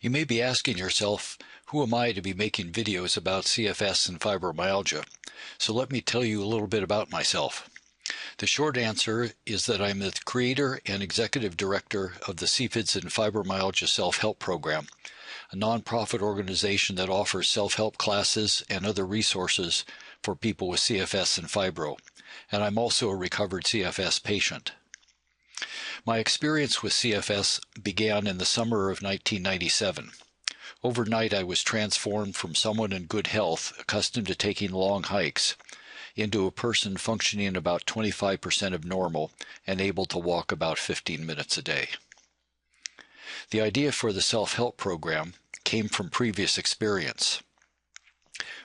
You may be asking yourself, who am I to be making videos about CFS and fibromyalgia? So let me tell you a little bit about myself. The short answer is that I'm the creator and executive director of the CFIDS and Fibromyalgia Self-Help Program, a nonprofit organization that offers self-help classes and other resources for people with CFS and fibro, and I'm also a recovered CFS patient. My experience with CFS began in the summer of 1997. Overnight, I was transformed from someone in good health, accustomed to taking long hikes, into a person functioning about 25% of normal and able to walk about 15 minutes a day. The idea for the self-help program came from previous experience.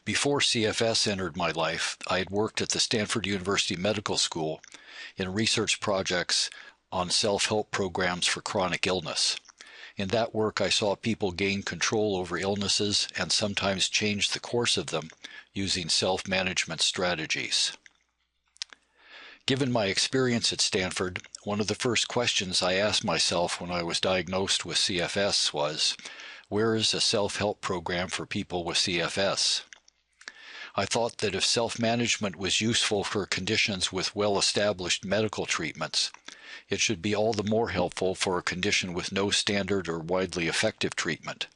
Before CFS entered my life, I had worked at the Stanford University Medical School in research projects on self-help programs for chronic illness. In that work, I saw people gain control over illnesses and sometimes change the course of them using self-management strategies. Given my experience at Stanford, one of the first questions I asked myself when I was diagnosed with CFS was, where is a self-help program for people with CFS? I thought that if self-management was useful for conditions with well-established medical treatments, it should be all the more helpful for a condition with no standard or widely effective treatment.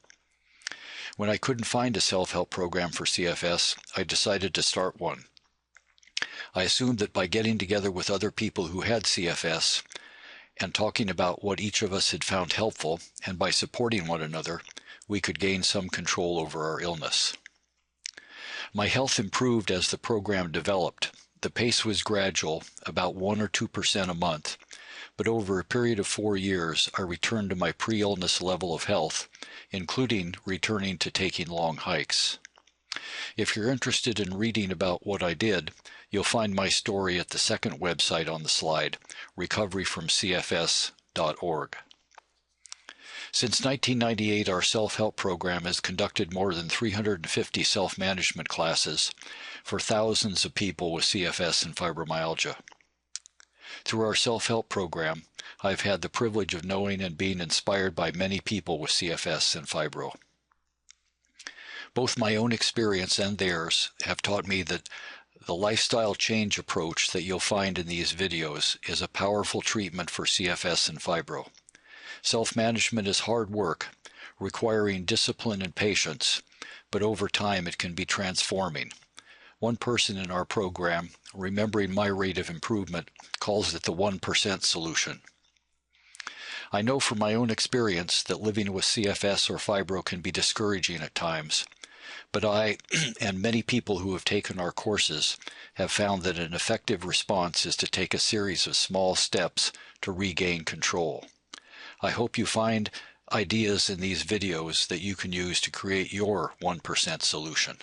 When I couldn't find a self-help program for CFS, I decided to start one. I assumed that by getting together with other people who had CFS and talking about what each of us had found helpful, and by supporting one another, we could gain some control over our illness. My health improved as the program developed. The pace was gradual, about 1 or 2% a month, but over a period of 4 years, I returned to my pre-illness level of health, including returning to taking long hikes. If you're interested in reading about what I did, you'll find my story at the second website on the slide, recoveryfromcfs.org. Since 1998, our self-help program has conducted more than 350 self-management classes for thousands of people with CFS and fibromyalgia. Through our self-help program, I've had the privilege of knowing and being inspired by many people with CFS and fibro. Both my own experience and theirs have taught me that the lifestyle change approach that you'll find in these videos is a powerful treatment for CFS and fibro. Self-management is hard work, requiring discipline and patience, but over time it can be transforming. One person in our program, remembering my rate of improvement, calls it the 1% solution. I know from my own experience that living with CFS or fibro can be discouraging at times, but I and many people who have taken our courses have found that an effective response is to take a series of small steps to regain control. I hope you find ideas in these videos that you can use to create your 1% solution.